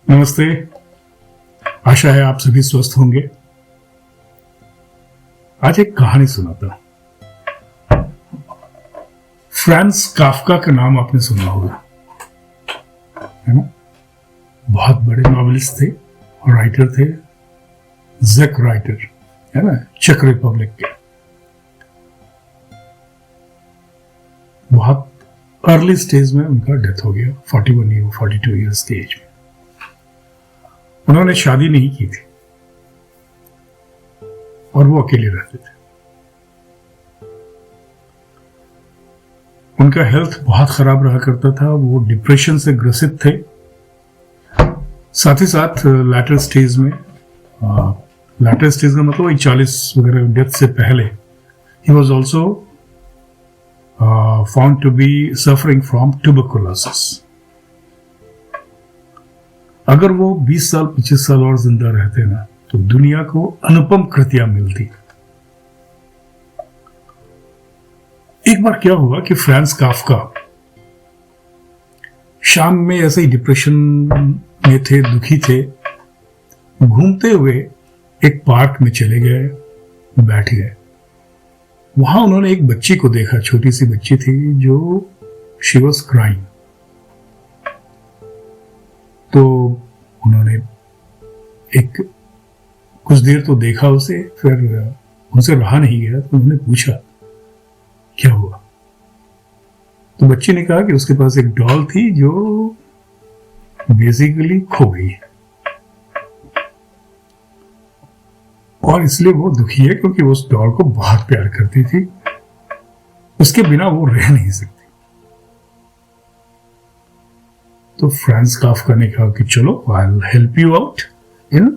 नमस्ते। आशा है आप सभी स्वस्थ होंगे। आज एक कहानी सुनाता हूं। फ्रांस काफका का नाम आपने सुना होगा, है ना? बहुत बड़े नॉवेलिस्ट थे और राइटर थे, ज़ेक राइटर, है ना, चेक रिपब्लिक के। बहुत अर्ली स्टेज में उनका डेथ हो गया, 42 ईयर्स की एज में। उन्होंने शादी नहीं की थी और वो अकेले रहते थे। उनका हेल्थ बहुत खराब रहा करता था, वो डिप्रेशन से ग्रसित थे। साथ ही साथ लैटर स्टेज का मतलब 40 वगैरह डेथ से पहले ही was also found to be suffering from tuberculosis. अगर वो 20 साल 25 साल और जिंदा रहते ना तो दुनिया को अनुपम कृतियां मिलती। एक बार क्या हुआ कि फ्रांस काफका शाम में ऐसे ही डिप्रेशन में थे, दुखी थे। घूमते हुए एक पार्क में चले गए, बैठ गए। वहां उन्होंने एक बच्ची को देखा, छोटी सी बच्ची थी जो शी वॉज क्राइंग। तो उन्होंने एक कुछ देर तो देखा उसे, फिर उनसे रहा नहीं गया तो उन्होंने पूछा क्या हुआ। तो बच्ची ने कहा कि उसके पास एक डॉल थी जो बेसिकली खो गई है और इसलिए वो दुखी है क्योंकि वो उस डॉल को बहुत प्यार करती थी, उसके बिना वो रह नहीं सकती। तो फ्रांस काफका ने कहा कि चलो I will help you out in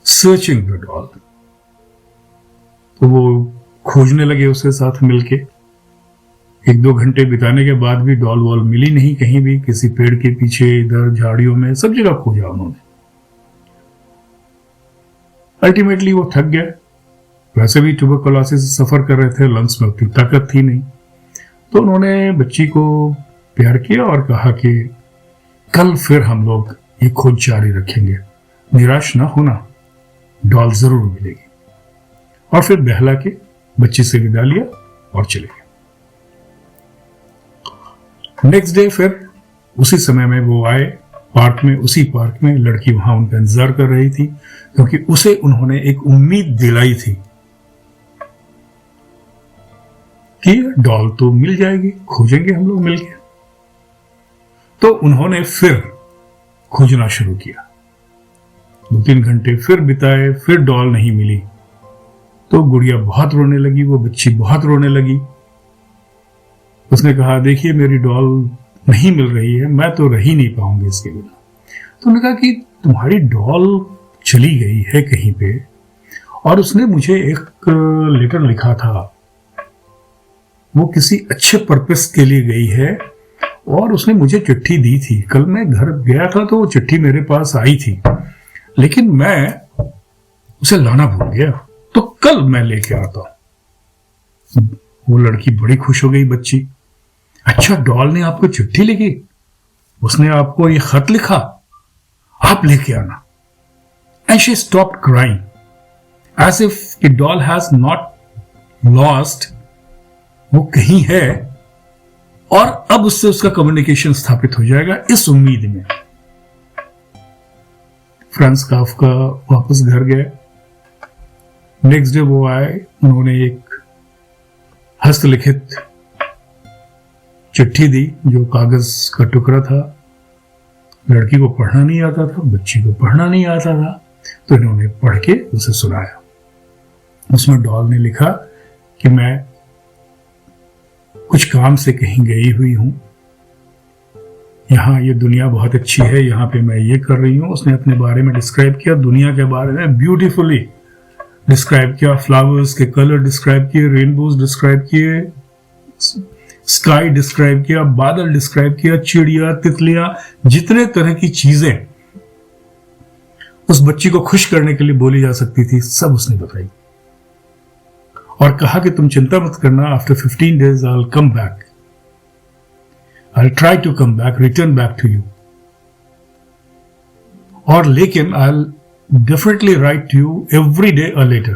searching the doll. तो वो खोजने लगे उसके साथ मिलके। 1-2 घंटे बिताने के बाद भी डॉल वॉल मिली नहीं कहीं भी, किसी पेड़ के पीछे, इधर झाड़ियों में, सब जगह खोजा उन्होंने। अल्टीमेटली वो थक गए। वैसे भी ट्यूबरकुलोसिस से सफर कर रहे थे, लंग्स में उतनी ताकत थी नहीं। तो उन्होंने बच्ची को प्यार किया और कहा कि कल फिर हम लोग ये खोज जारी रखेंगे, निराश ना होना, डॉल जरूर मिलेगी। और फिर बहला के बच्ची से विदा लिया और चले गए। नेक्स्ट डे फिर उसी समय में वो आए पार्क में। उसी पार्क में लड़की वहां उनका इंतजार कर रही थी क्योंकि उसे उन्होंने एक उम्मीद दिलाई थी कि डॉल तो मिल जाएगी, खोजेंगे हम लोग मिलके। तो उन्होंने फिर खोजना शुरू किया। 2-3 घंटे फिर बिताए, फिर डॉल नहीं मिली। तो गुड़िया बहुत रोने लगी, वो बच्ची बहुत रोने लगी। उसने कहा देखिए मेरी डॉल नहीं मिल रही है, मैं तो रह ही नहीं पाऊंगी इसके बिना। तो उन्होंने कहा कि तुम्हारी डॉल चली गई है कहीं पे और उसने मुझे एक लेटर लिखा था, वो किसी अच्छे पर्पस के लिए गई है और उसने मुझे चिट्ठी दी थी। कल मैं घर गया था तो वो चिट्ठी मेरे पास आई थी, लेकिन मैं उसे लाना भूल गया, तो कल मैं लेके आता हूं। वो लड़की बड़ी खुश हो गई, बच्ची। अच्छा, डॉल ने आपको चिट्ठी लिखी, उसने आपको ये खत लिखा, आप लेके आना। And she stopped crying as if the doll has not lost, वो कहीं है और अब उससे उसका कम्युनिकेशन स्थापित हो जाएगा, इस उम्मीद में फ्रांस काफका वापस घर गए। नेक्स्ट डे वो आए, उन्होंने एक हस्तलिखित चिट्ठी दी जो कागज का टुकड़ा था। लड़की को पढ़ना नहीं आता था, बच्ची को पढ़ना नहीं आता था, तो इन्होंने पढ़ के उसे सुनाया। उसमें डॉल ने लिखा कि मैं कुछ काम से कहीं गई हुई हूं, यहां ये दुनिया बहुत अच्छी है, यहां पे मैं ये कर रही हूं। उसने अपने बारे में डिस्क्राइब किया, दुनिया के बारे में ब्यूटीफुली डिस्क्राइब किया, फ्लावर्स के कलर डिस्क्राइब किए, रेनबोज डिस्क्राइब किए, स्काई डिस्क्राइब किया, बादल डिस्क्राइब किया, चिड़िया, तितलियां, जितने तरह की चीजें उस बच्ची को खुश करने के लिए बोली जा सकती थी, सब उसने बताई। और कहा कि तुम चिंता मत करना, after 15 days I will come back, I will try to come back, return back to you. और लेकिन I definitely write you every day a letter.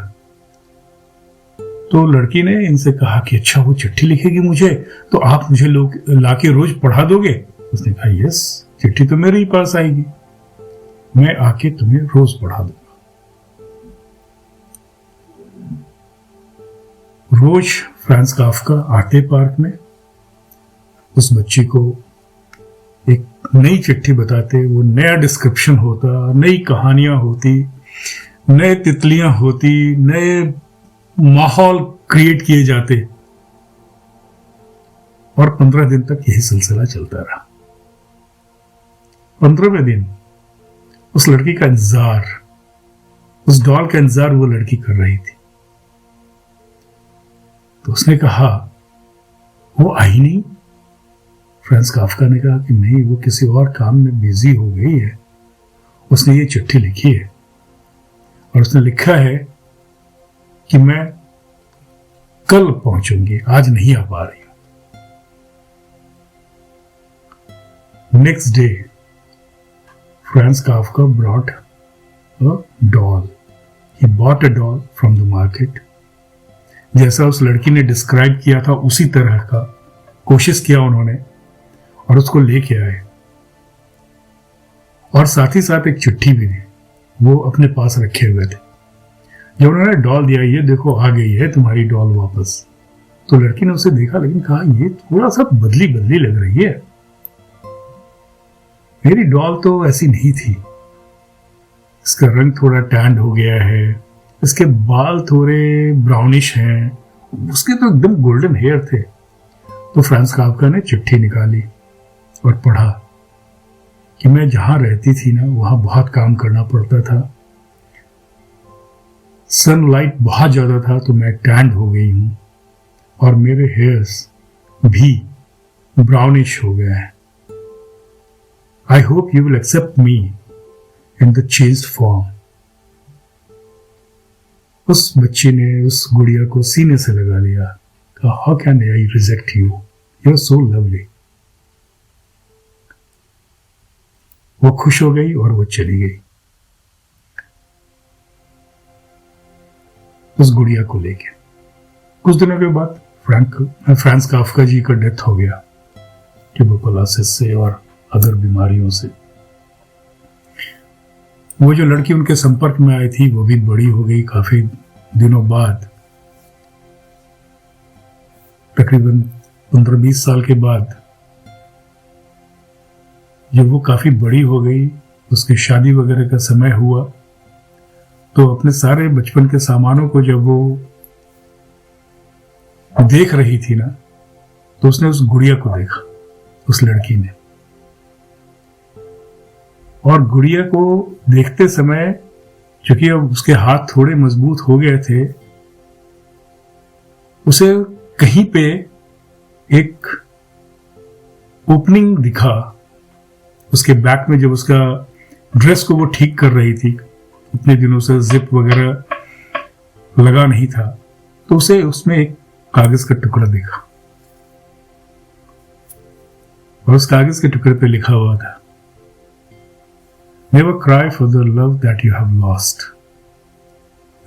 तो लड़की ने इनसे कहा कि अच्छा वो चिट्ठी लिखेगी मुझे, तो आप मुझे लोग लाके रोज पढ़ा दोगे? उसने कहा यस, चिट्ठी तो मेरे ही पास आएगी, मैं आके तुम्हें रोज पढ़ा दूंगा। रोज फ्रांस काफ्का आते पार्क में, उस बच्ची को एक नई चिट्ठी बताते, वो नया डिस्क्रिप्शन होता, नई कहानियां होती, नए तितलियां होती, नए माहौल क्रिएट किए जाते, और 15 दिन तक यही सिलसिला चलता रहा। 15वें दिन उस लड़की का इंतजार, उस डॉल का इंतजार वो लड़की कर रही थी। तो उसने कहा वो आई नहीं। फ्रांस काफ्का ने कहा कि नहीं, वो किसी और काम में बिजी हो गई है, उसने ये चिट्ठी लिखी है और उसने लिखा है कि मैं कल पहुंचूंगी, आज नहीं आ पा रही हूं। Next day France Kafka brought a doll, he bought a doll from the market. जैसा उस लड़की ने डिस्क्राइब किया था उसी तरह का कोशिश किया उन्होंने और उसको लेके आए, और साथ ही साथ एक चिट्ठी भी दी, वो अपने पास रखे हुए थे। जब उन्होंने डॉल दिया, ये देखो आ गई है तुम्हारी डॉल वापस, तो लड़की ने उसे देखा लेकिन कहा ये थोड़ा सा बदली बदली लग रही है, मेरी डॉल तो ऐसी नहीं थी, इसका रंग थोड़ा टैंड हो गया है, इसके बाल थोड़े ब्राउनिश हैं, उसके तो एकदम गोल्डन हेयर थे। तो फ्रांस काफ्का ने चिट्ठी निकाली और पढ़ा कि मैं जहां रहती थी ना, वहां बहुत काम करना पड़ता था, सनलाइट बहुत ज्यादा था, तो मैं टैंड हो गई हूं और मेरे हेयर्स भी ब्राउनिश हो गए हैं। I hope you will accept me in the changed form. उस बच्ची ने उस गुड़िया को सीने से लगा लिया, कहा how can I reject you, you are so lovely. वो खुश हो गई और वो चली गई उस गुड़िया को लेके। कुछ दिनों के बाद फ्रांस काफ्का जी का डेथ हो गया ट्यूबरकुलोसिस से और अदर बीमारियों से। वो जो लड़की उनके संपर्क में आई थी वो भी बड़ी हो गई काफी दिनों बाद, तकरीबन 15-20 साल के बाद। जब वो काफी बड़ी हो गई, उसकी शादी वगैरह का समय हुआ, तो अपने सारे बचपन के सामानों को जब वो देख रही थी ना, तो उसने उस गुड़िया को देखा, उस लड़की ने। और गुड़िया को देखते समय, क्योंकि अब उसके हाथ थोड़े मजबूत हो गए थे, उसे कहीं पे एक ओपनिंग दिखा उसके बैक में। जब उसका ड्रेस को वो ठीक कर रही थी, इतने दिनों से जिप वगैरह लगा नहीं था, तो उसे उसमें एक कागज का टुकड़ा दिखा और उस कागज के टुकड़े पे लिखा हुआ था, Never cry for the love that you have lost.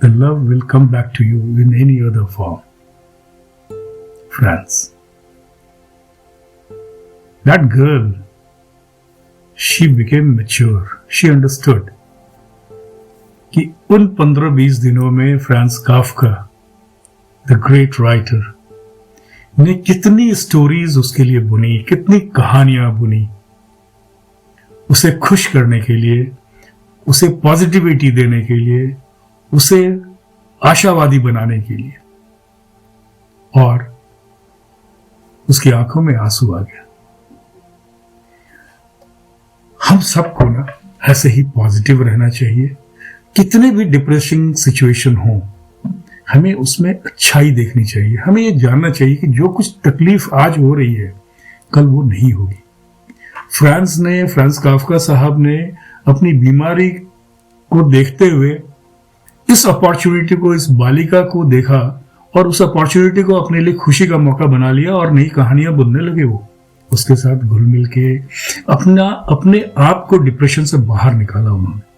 The love will come back to you in any other form. France. That girl, she became mature. She understood कि उन 15-20 दिनों में France Kafka, the great writer, ने कितनी stories उसके लिए बुनी, कितनी कहानियां बुनी, उसे खुश करने के लिए, उसे पॉजिटिविटी देने के लिए, उसे आशावादी बनाने के लिए। और उसकी आंखों में आंसू आ गया। हम सबको ना ऐसे ही पॉजिटिव रहना चाहिए। कितने भी डिप्रेसिंग सिचुएशन हो, हमें उसमें अच्छाई देखनी चाहिए। हमें ये जानना चाहिए कि जो कुछ तकलीफ आज हो रही है, कल वो नहीं होगी। फ्रांस काफ्का साहब ने अपनी बीमारी को देखते हुए इस अपॉर्चुनिटी को, इस बालिका को देखा और उस अपॉर्चुनिटी को अपने लिए खुशी का मौका बना लिया और नई कहानियां बुनने लगे। वो उसके साथ घुल मिल के अपने आप को डिप्रेशन से बाहर निकाला उन्होंने.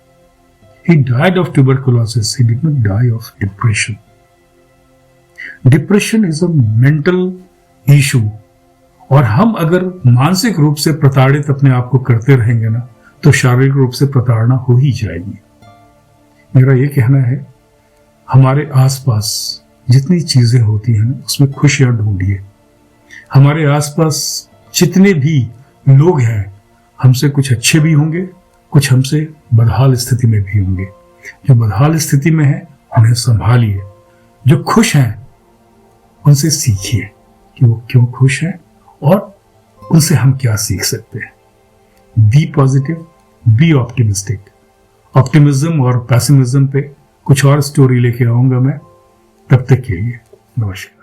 He died of tuberculosis. He did not die of depression. Depression is a mental issue. और हम अगर मानसिक रूप से प्रताड़ित अपने आप को करते रहेंगे ना, तो शारीरिक रूप से प्रताड़ना हो ही जाएगी. मेरा ये कहना है, हमारे आसपास जितनी चीजें होती हैं ना, उसमें खुशियां ढूंढिए. हमारे आसपास जितने भी लोग हैं, हमसे कुछ अच्छे भी होंगे, कुछ हमसे बदहाल स्थिति में भी होंगे. जो बदहाल स्थिति में है उन्हें संभालिए. जो खुश हैं उनसे सीखिए कि वो क्यों खुश हैं और उनसे हम क्या सीख सकते हैं. Be positive, be optimistic. Optimism और पैसिमिज्म पे कुछ और स्टोरी लेके आऊंगा मैं. तब तक के लिए नमस्कार.